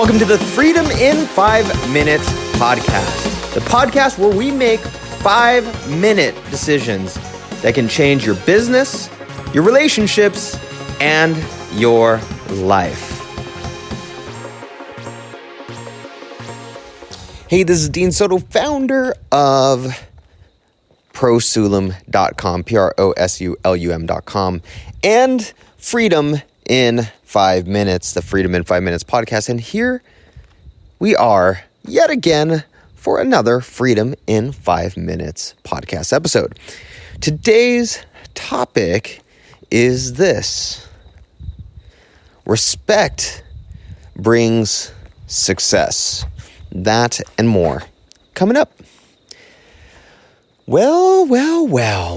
Welcome to the Freedom in 5 Minute podcast, the podcast where we make 5-minute decisions that can change your business, your relationships, and your life. Hey, this is Dean Soto, founder of prosulum.com, prosulum.com, and Freedom in 5 Minutes, the Freedom in 5 Minutes podcast. And here we are yet again for another Freedom in 5 Minutes podcast episode. Today's topic is this: respect brings success. That and more coming up. Well,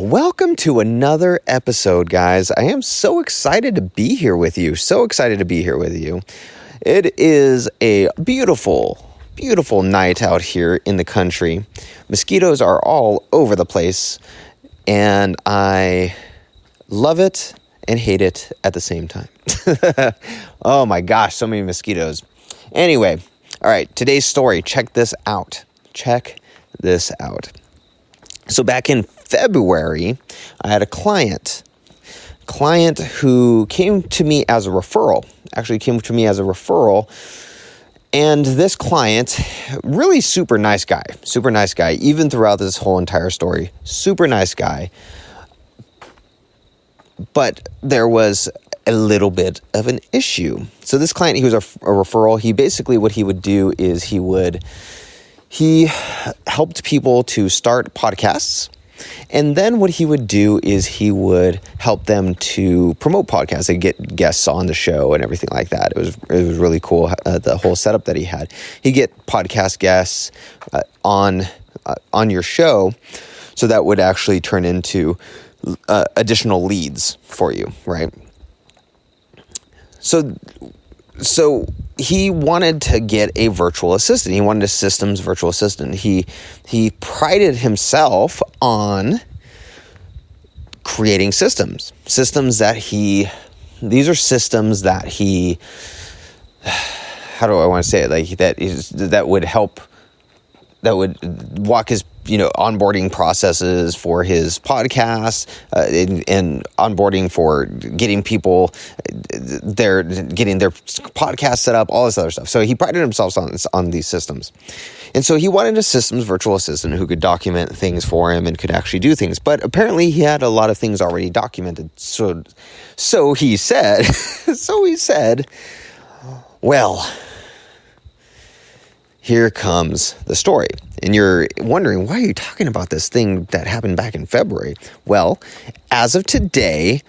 welcome to another episode, guys. I am so excited to be here with you. It is a beautiful, beautiful night out here in the country. Mosquitoes are all over the place, and I love it and hate it at the same time. Oh my gosh, so many mosquitoes. Anyway, all right, today's story. Check this out. So back in February, I had a client who came to me as a referral. And this client, really super nice guy, even throughout this whole entire story, super nice guy. But there was a little bit of an issue. So this client, he was a referral. What he would do is he helped people to start podcasts. And then what he would do is he would help them to promote podcasts and get guests on the show and everything like that. It was really cool, the whole setup that he had. He'd get podcast guests on your show, so that would actually turn into additional leads for you, right? So he wanted to get a virtual assistant. He wanted a systems virtual assistant. He prided himself on creating systems that he, how do I want to say it? Like that would help, that would walk his, onboarding processes for his podcast, and onboarding for getting people getting their podcast set up, all this other stuff. So he prided himself on these systems. And so he wanted a systems virtual assistant who could document things for him and could actually do things. But apparently he had a lot of things already documented. So he said, well, here comes the story. And you're wondering, why are you talking about this thing that happened back in February? Well, as of today,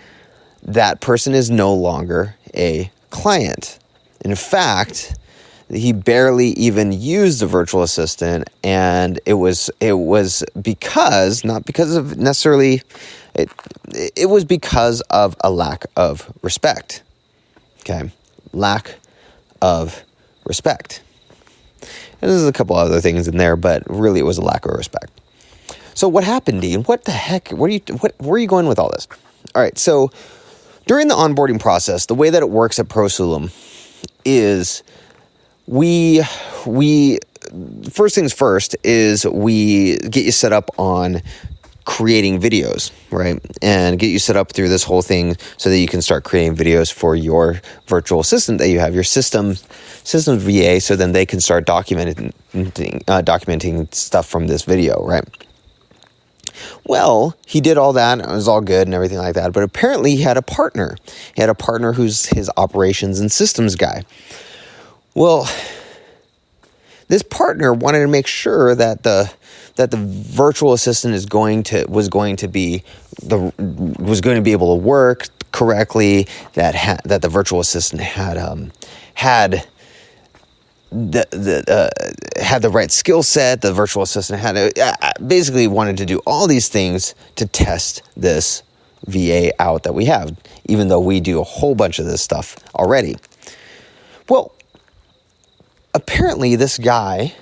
that person is no longer a client. In fact, he barely even used a virtual assistant, and it was because, not because of necessarily, it was because of a lack of respect. Okay? Lack of respect. And there's a couple other things in there, but really it was a lack of respect. So what happened, Dean? What the heck? Where are you going with all this? All right, so during the onboarding process, the way that it works at Prosulum is we first things first is we get you set up on creating videos, right? And get you set up through this whole thing so that you can start creating videos for your virtual assistant that you have, your systems VA, so then they can start documenting stuff from this video, right? Well, he did all that, and it was all good and everything like that, but apparently he had a partner. He had a partner who's his operations and systems guy. Well, this partner wanted to make sure that the virtual assistant was going to be able to work correctly. That the virtual assistant had the right skill set. The virtual assistant basically wanted to do all these things to test this VA out that we have, even though we do a whole bunch of this stuff already. Well, apparently this guy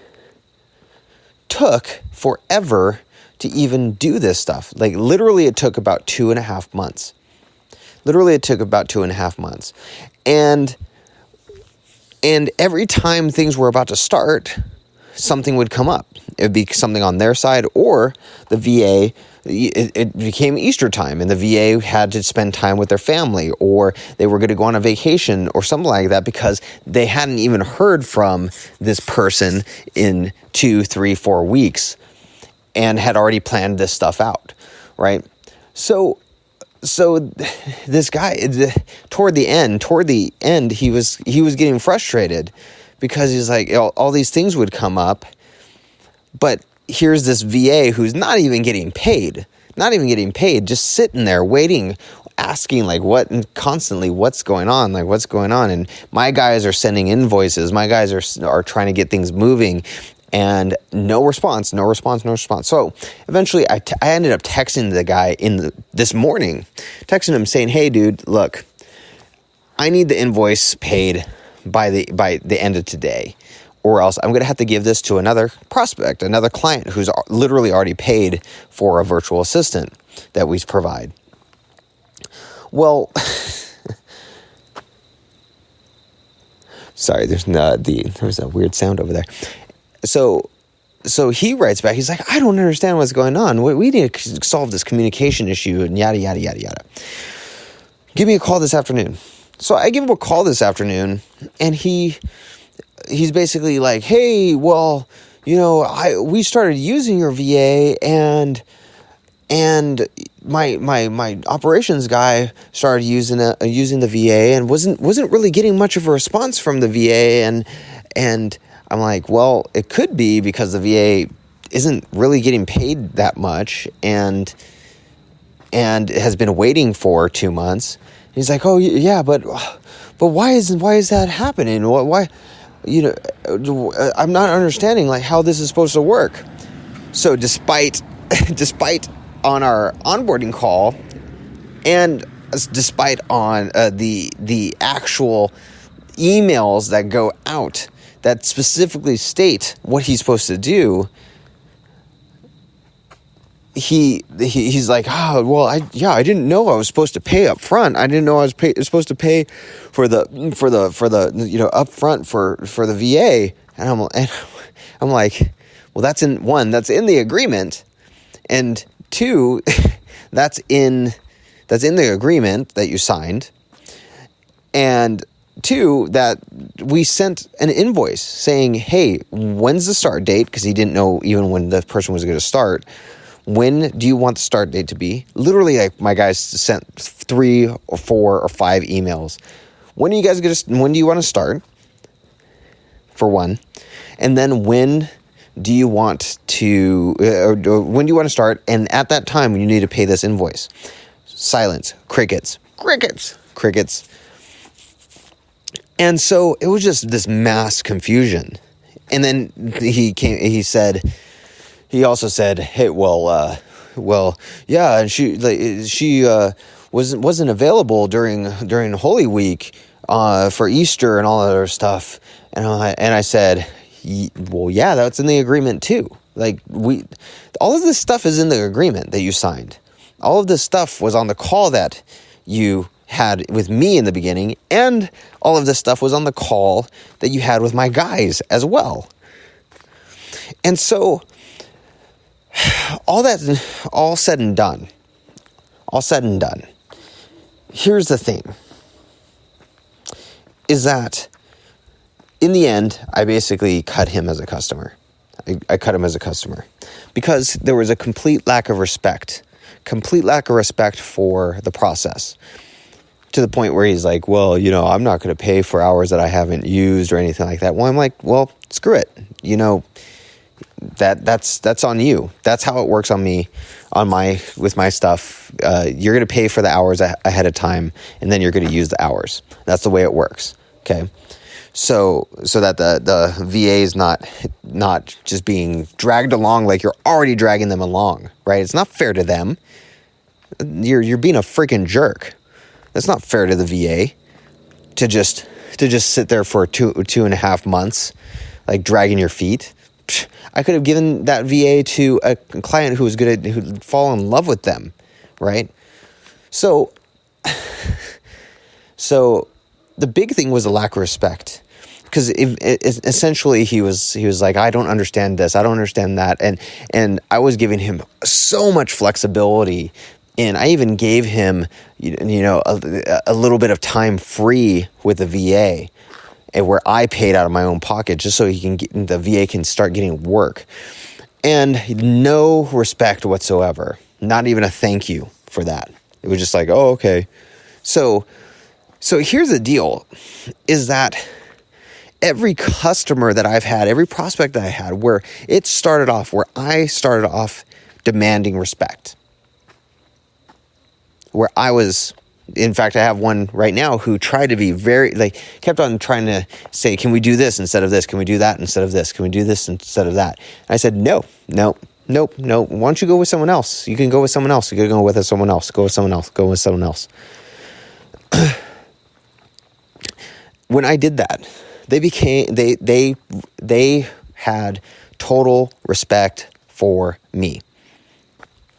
took forever to even do this stuff. Like, literally it took about 2.5 months. And And every time things were about to start, something would come up. It would be something on their side, or the VA, it became Easter time and the VA had to spend time with their family, or they were going to go on a vacation or something like that because they hadn't even heard from this person in 2, 3, 4 weeks and had already planned this stuff out, right? So this guy, toward the end, he was getting frustrated because he's like, all these things would come up, but here's this VA who's not even getting paid, just sitting there waiting, asking like constantly what's going on, and my guys are sending invoices, my guys are trying to get things moving, and no response. So eventually I ended up texting the guy this morning, texting him saying, hey dude, look, I need the invoice paid by the end of today, or else I'm going to have to give this to another prospect, another client who's literally already paid for a virtual assistant that we provide. Well, sorry, there was a weird sound over there. So he writes back, he's like, I don't understand what's going on. We need to solve this communication issue and yada, yada, yada, yada. Give me a call this afternoon. So I give him a call this afternoon, and he's basically like, hey, well, we started using your VA, and my operations guy started using the VA and wasn't really getting much of a response from the VA, and I'm like, well, it could be because the VA isn't really getting paid that much and has been waiting for 2 months. He's like, oh yeah, but why is that happening? Why, I'm not understanding like how this is supposed to work. So despite on our onboarding call, and despite on the actual emails that go out that specifically state what he's supposed to do, he's like, oh, well, I didn't know I was supposed to pay up front. I didn't know I was supposed to pay for the up front for the VA. And I'm like, well, that's in the agreement, and 2, that's in the agreement that you signed, and 2, that we sent an invoice saying, hey, when's the start date? Because he didn't know even when the person was going to start. When do you want the start date to be? Literally, like, my guys sent 3 or 4 or 5 emails. When do you want to start? For one. And then when do you want to start? And at that time, you need to pay this invoice. Silence. Crickets. And so it was just this mass confusion. And then he also said, hey, well, yeah, and she wasn't available during Holy Week for Easter and all that other stuff. And I said, well, yeah, that's in the agreement too. Like, all of this stuff is in the agreement that you signed. All of this stuff was on the call that you had with me in the beginning, and all of this stuff was on the call that you had with my guys as well. And so all said and done, here's the thing, is that in the end, I basically cut him as a customer. I cut him as a customer because there was a complete lack of respect for the process, to the point where he's like, well, I'm not going to pay for hours that I haven't used or anything like that. Well, I'm like, well, screw it. That's on you. That's how it works on me, with my stuff. You're going to pay for the hours ahead of time, and then you're going to use the hours. That's the way it works. Okay. So that the VA is not just being dragged along like you're already dragging them along, right? It's not fair to them. You're being a freaking jerk. That's not fair to the VA to just sit there for 2.5 months, like dragging your feet. I could have given that VA to a client who'd fall in love with them, right? So the big thing was a lack of respect, because essentially he was like, I don't understand this, I don't understand that, and I was giving him so much flexibility, and I even gave him a little bit of time free with the VA, and where I paid out of my own pocket just so the VA can start getting work, and no respect whatsoever, not even a thank you for that. It was just like, oh, okay. So here's the deal, is that every customer that I've had, every prospect that I had, where I started off demanding respect, where I was, in fact, I have one right now who tried to be kept on trying to say, can we do this instead of this? Can we do that instead of this? Can we do this instead of that? And I said, no. Why don't you go with someone else? You can go with someone else. You can go with someone else. Go with someone else. Go with someone else. When I did that, they had total respect for me,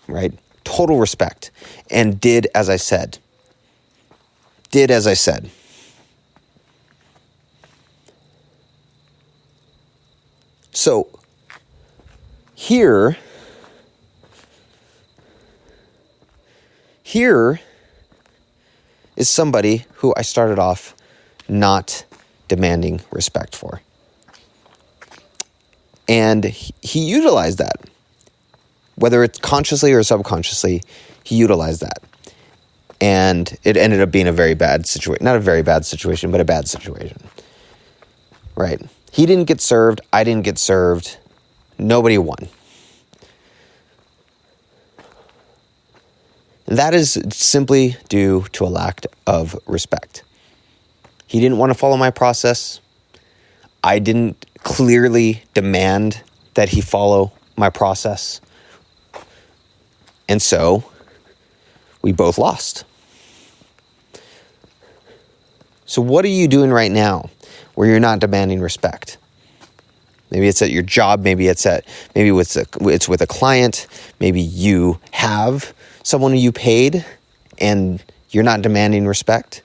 right? Total respect, and did as I said. So here is somebody who I started off not demanding respect for. And he utilized that. Whether it's consciously or subconsciously, he utilized that. And it ended up being a very bad situation. Not a very bad situation, but a bad situation. Right? He didn't get served. I didn't get served. Nobody won. That is simply due to a lack of respect. He didn't want to follow my process. I didn't clearly demand that he follow my process. And so we both lost. So what are you doing right now where you're not demanding respect? Maybe it's at your job. Maybe it's with a client. Maybe you have someone who you paid and you're not demanding respect.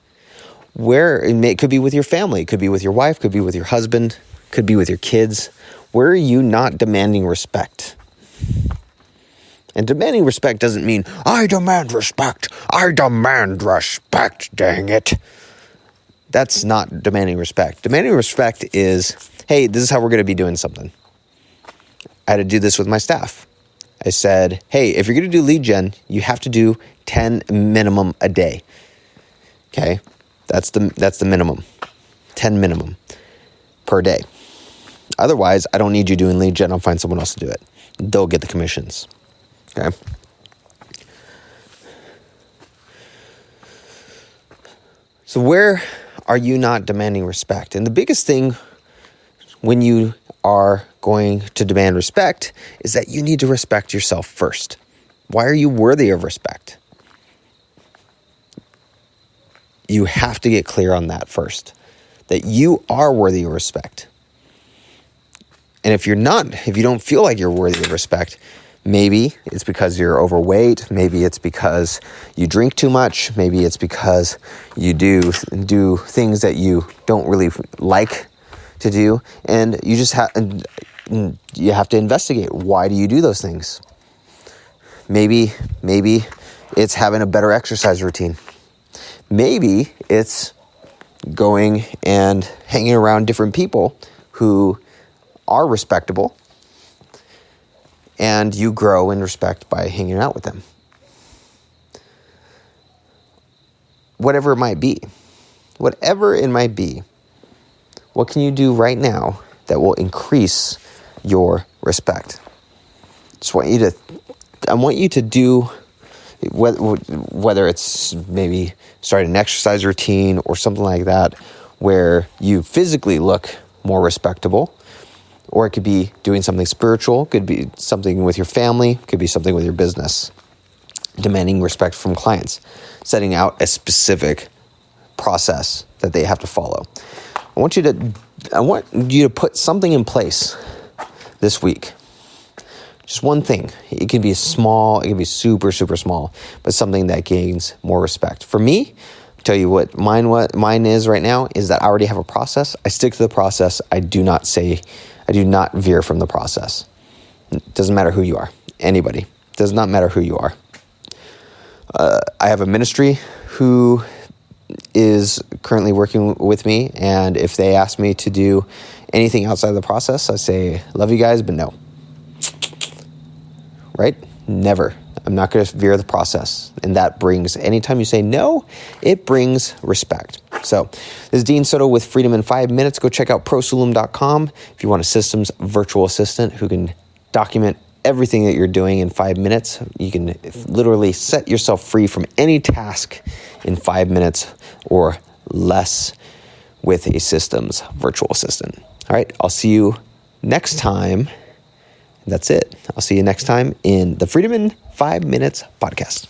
It could be with your family. It could be with your wife. Could be with your husband. Could be with your kids. Where are you not demanding respect? And demanding respect doesn't mean, I demand respect. I demand respect, dang it. That's not demanding respect. Demanding respect is, hey, this is how we're going to be doing something. I had to do this with my staff. I said, hey, if you're going to do lead gen, you have to do 10 minimum a day. Okay? That's the minimum. 10 minimum per day. Otherwise, I don't need you doing lead gen. I'll find someone else to do it. They'll get the commissions. Okay? So where are you not demanding respect? And the biggest thing when you are going to demand respect is that you need to respect yourself first. Why are you worthy of respect? You have to get clear on that first, that you are worthy of respect. And if you don't feel like you're worthy of respect, maybe it's because you're overweight. Maybe it's because you drink too much. Maybe it's because you do things that you don't really like to do. And you just have to investigate. Why do you do those things? Maybe it's having a better exercise routine. Maybe it's going and hanging around different people who are respectable, and you grow in respect by hanging out with them. Whatever it might be, what can you do right now that will increase your respect? I want you to do, whether it's maybe start an exercise routine or something like that, where you physically look more respectable. Or it could be doing something spiritual, could be something with your family, could be something with your business. Demanding respect from clients, setting out a specific process that they have to follow. I want you to put something in place this week. Just one thing. It can be small, it can be super, super small, but something that gains more respect. For me, tell you what mine is right now is that I already have a process. I stick to the process. I do not veer from the process. It doesn't matter who you are. Anybody. It does not matter who you are. I have a ministry who is currently working with me, and if they ask me to do anything outside of the process, I say, love you guys, but no. Right? Never. I'm not going to veer the process. And that brings, anytime you say no, it brings respect. So this is Dean Soto with Freedom in 5 Minutes. Go check out prosulum.com if you want a systems virtual assistant who can document everything that you're doing in 5 minutes. You can literally set yourself free from any task in 5 minutes or less with a systems virtual assistant. All right, I'll see you next time. That's it. I'll see you next time in the Freedom in 5 Minutes podcast.